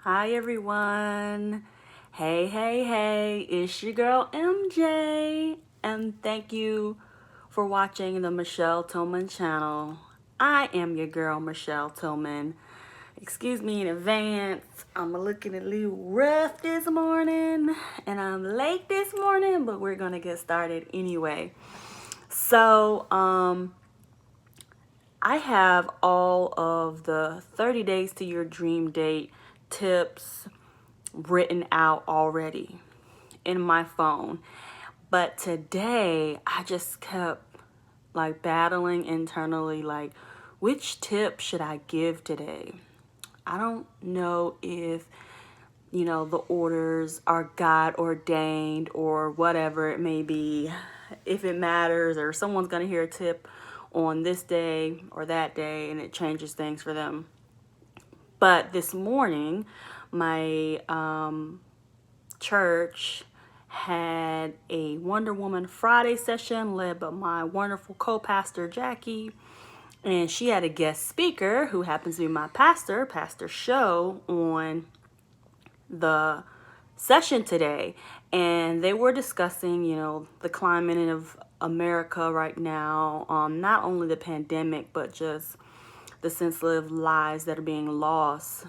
Hi everyone. Hey, it's your girl MJ, and thank you for watching the Michelle Tillman channel. I am your girl Michelle Tillman. Excuse me in advance. I'm looking a little rough this morning, and I'm late this morning, but we're gonna get started anyway. So, I have all of the 30 days to your dream date tips written out already in my phone. But today I just kept like battling internally, like, which tip should I give today? I don't know if, the orders are God ordained or whatever it may be, if it matters, or someone's going to hear a tip on this day or that day and it changes things for them. But this morning, my church had a Wonder Woman Friday session led by my wonderful co-pastor Jackie, and she had a guest speaker who happens to be my pastor, Pastor Show, on the session today. And they were discussing, the climate of America right now, not only the pandemic, but just the sensitive lives that are being lost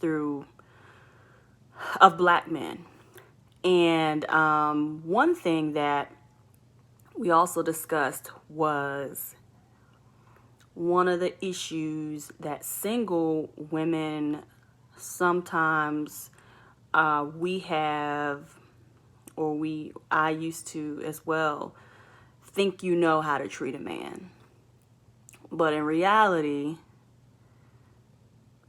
through of black men. And one thing that we also discussed was one of the issues that single women sometimes we have, or I used to as well, think you know how to treat a man. But in reality,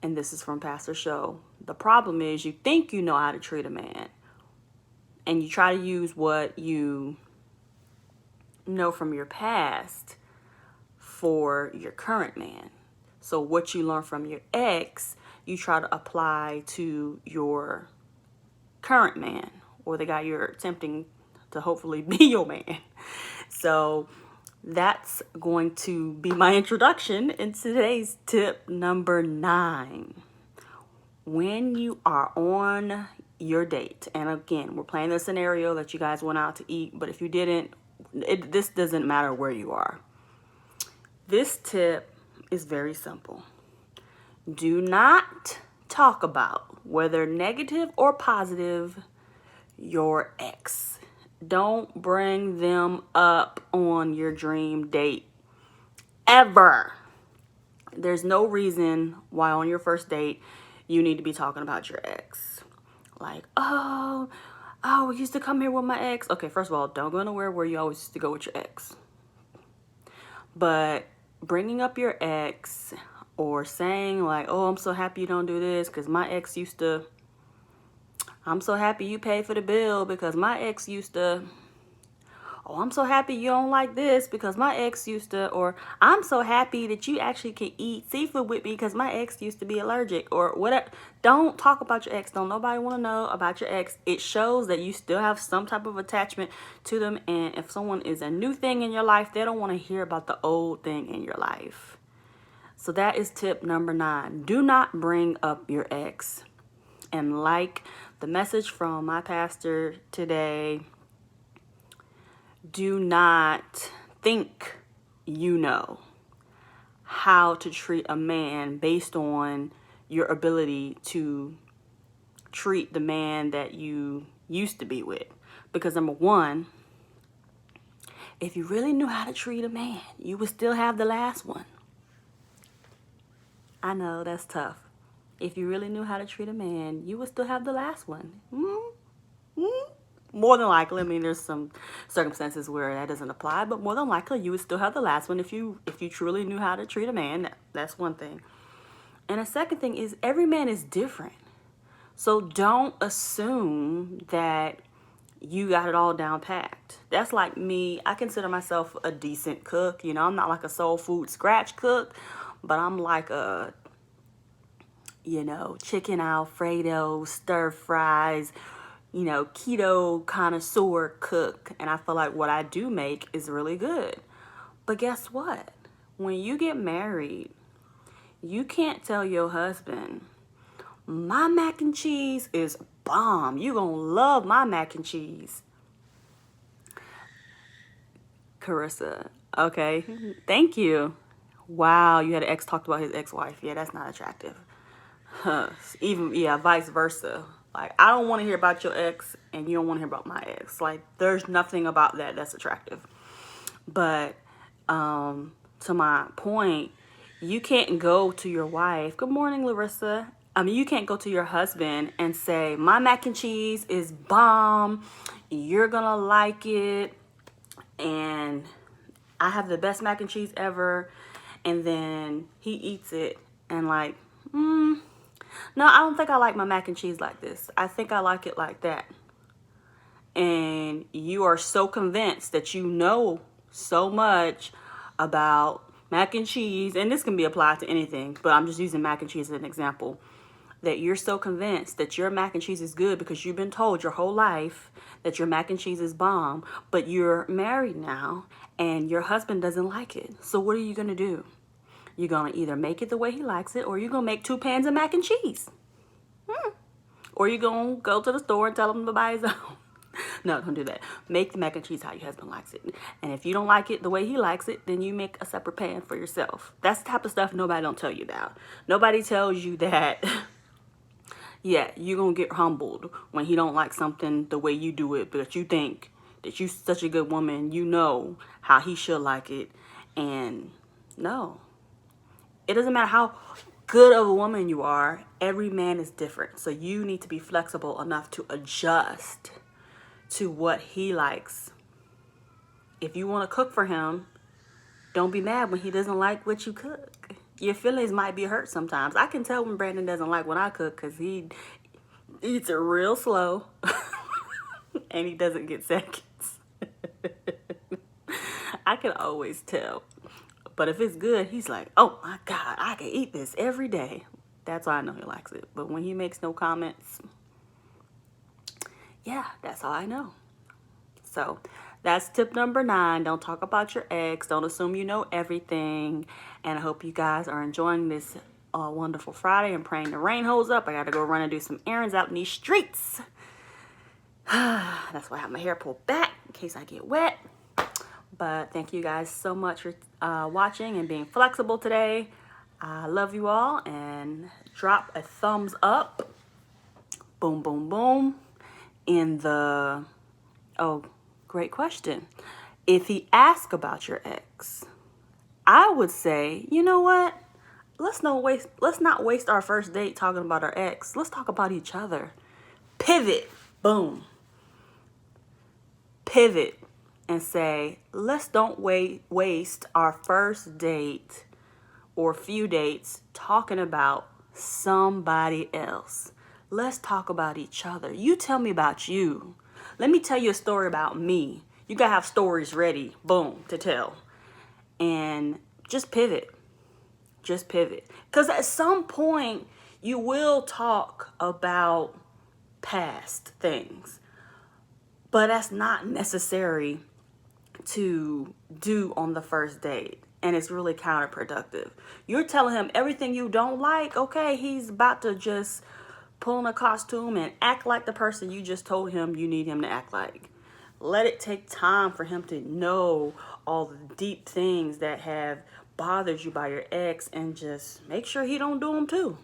and this is from Pastor Show, the problem is you think you know how to treat a man, and you try to use what you know from your past for your current man. So what you learn from your ex, you try to apply to your current man, or the guy you're attempting to hopefully be your man. So that's going to be my introduction in today's tip number 9. When you are on your date, and again, we're playing the scenario that you guys went out to eat, but if you didn't, this doesn't matter where you are. This tip is very simple. Do not talk about, whether negative or positive, your ex. Don't bring them up on your dream date. Ever. There's no reason why on your first date you need to be talking about your ex. Like, we used to come here with my ex. Okay, first of all, don't go nowhere where you always used to go with your ex. But bringing up your ex or saying like, oh, I'm so happy you don't do this because my ex used to, I'm so happy you paid for the bill because my ex used to, oh, I'm so happy you don't like this because my ex used to, or I'm so happy that you actually can eat seafood with me because my ex used to be allergic, or whatever. Don't talk about your ex. Don't nobody want to know about your ex. It shows that you still have some type of attachment to them. And if someone is a new thing in your life, they don't want to hear about the old thing in your life. So that is tip number 9. Do not bring up your ex. And like the message from my pastor today, do not think you know how to treat a man based on your ability to treat the man that you used to be with. Because number 1, if you really knew how to treat a man, you would still have the last one. I know that's tough. If you really knew how to treat a man, you would still have the last one. More than likely, I mean, there's some circumstances where that doesn't apply, but more than likely, you would still have the last one if you truly knew how to treat a man. That's one thing. And a second thing is, every man is different. So don't assume that you got it all down packed. That's like me. I consider myself a decent cook. I'm not like a soul food scratch cook, but I'm like a, chicken Alfredo, stir fries, keto connoisseur cook. And I feel like what I do make is really good. But guess what? When you get married, you can't tell your husband, My mac and cheese is bomb. You gonna love my mac and cheese. Carissa. Okay. Thank you. Wow, you had an ex talked about his ex-wife. Yeah, that's not attractive. Huh. Even, yeah, vice versa. Like, I don't want to hear about your ex, and you don't want to hear about my ex. Like, there's nothing about that that's attractive. But to my point, you can't go to your wife. Good morning, Larissa. I mean, you can't go to your husband and say, my mac and cheese is bomb. You're going to like it. And I have the best mac and cheese ever. And then he eats it and like, no, I don't think I like my mac and cheese like this. I think I like it like that. And you are so convinced that you know so much about mac and cheese, and this can be applied to anything, but I'm just using mac and cheese as an example, that you're so convinced that your mac and cheese is good because you've been told your whole life that your mac and cheese is bomb, but you're married now and your husband doesn't like it. So what are you going to do? You're going to either make it the way he likes it, or you're going to make 2 pans of mac and cheese. Or you're going to go to the store and tell him to buy his own. No, don't do that. Make the mac and cheese how your husband likes it. And if you don't like it the way he likes it, then you make a separate pan for yourself. That's the type of stuff nobody don't tell you about. Nobody tells you that, yeah, you're going to get humbled when he don't like something the way you do it, but you think that you're such a good woman, you know how he should like it. And no. It doesn't matter how good of a woman you are. Every man is different. So you need to be flexible enough to adjust to what he likes. If you want to cook for him, don't be mad when he doesn't like what you cook. Your feelings might be hurt sometimes. I can tell when Brandon doesn't like when I cook because he eats it real slow and he doesn't get seconds. I can always tell. But if it's good, he's like, oh my God, I can eat this every day. That's why I know he likes it. But when he makes no comments, yeah, that's how I know. So that's tip number 9. Don't talk about your ex. Don't assume you know everything. And I hope you guys are enjoying this wonderful Friday and praying the rain holds up. I got to go run and do some errands out in these streets. That's why I have my hair pulled back in case I get wet. But thank you guys so much for watching and being flexible today. I love you all, and drop a thumbs up. Boom, boom, boom. In the, oh, great question. If he asks about your ex, I would say, you know what? Let's not waste our first date talking about our ex. Let's talk about each other. Pivot. Boom. Pivot. And say, let's don't waste our first date or few dates talking about somebody else. Let's talk about each other. You tell me about you. Let me tell you a story about me. You gotta have stories ready, boom, to tell. And just pivot. Just pivot. Because at some point, you will talk about past things. But that's not necessary to do on the first date, and it's really counterproductive. You're telling him everything you don't like. Okay, he's about to just pull on a costume and act like the person you just told him you need him to act like. Let it take time for him to know all the deep things that have bothered you by your ex, and just make sure he don't do them too.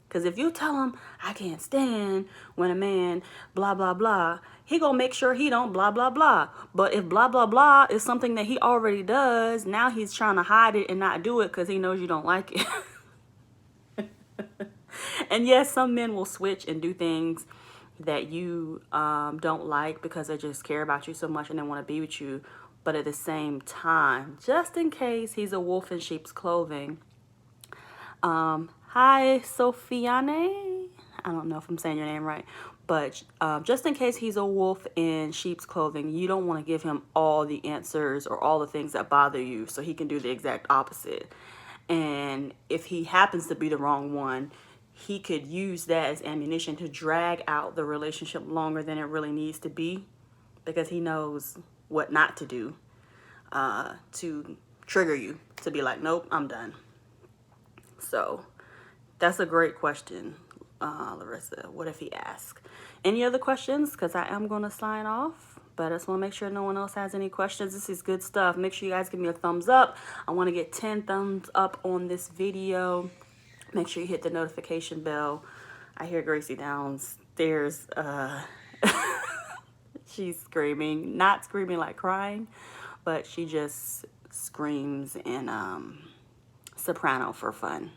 Because if you tell him, I can't stand when a man blah, blah, blah, he gonna make sure he don't blah, blah, blah. But if blah, blah, blah is something that he already does, now he's trying to hide it and not do it because he knows you don't like it. And yes, some men will switch and do things that you don't like because they just care about you so much and they want to be with you. But at the same time, just in case he's a wolf in sheep's clothing, hi, Sofiane. I don't know if I'm saying your name right. But just in case he's a wolf in sheep's clothing, you don't want to give him all the answers or all the things that bother you so he can do the exact opposite. And if he happens to be the wrong one, he could use that as ammunition to drag out the relationship longer than it really needs to be, because he knows what not to do to trigger you to be like, nope, I'm done. So that's a great question. Larissa, what if he asks? Any other questions? Because I am going to sign off. But I just want to make sure no one else has any questions. This is good stuff. Make sure you guys give me a thumbs up. I want to get 10 thumbs up on this video. Make sure you hit the notification bell. I hear Gracie downstairs. She's screaming. Not screaming like crying, but she just screams in soprano for fun.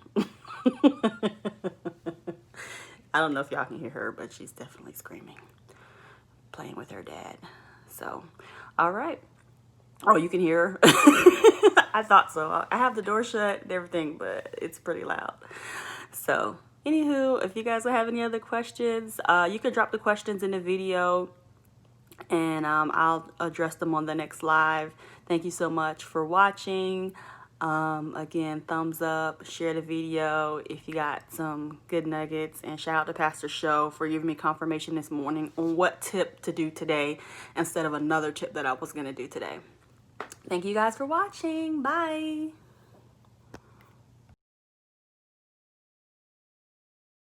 I don't know if y'all can hear her, but she's definitely screaming, playing with her dad. So, all right. Oh, you can hear her? I thought so. I have the door shut and everything, but it's pretty loud. So, anywho, if you guys have any other questions, you can drop the questions in the video, and I'll address them on the next live. Thank you so much for watching. Again, thumbs up, share the video if you got some good nuggets, and shout out to Pastor Show for giving me confirmation this morning on what tip to do today instead of another tip that I was going to do today. Thank you guys for watching. Bye.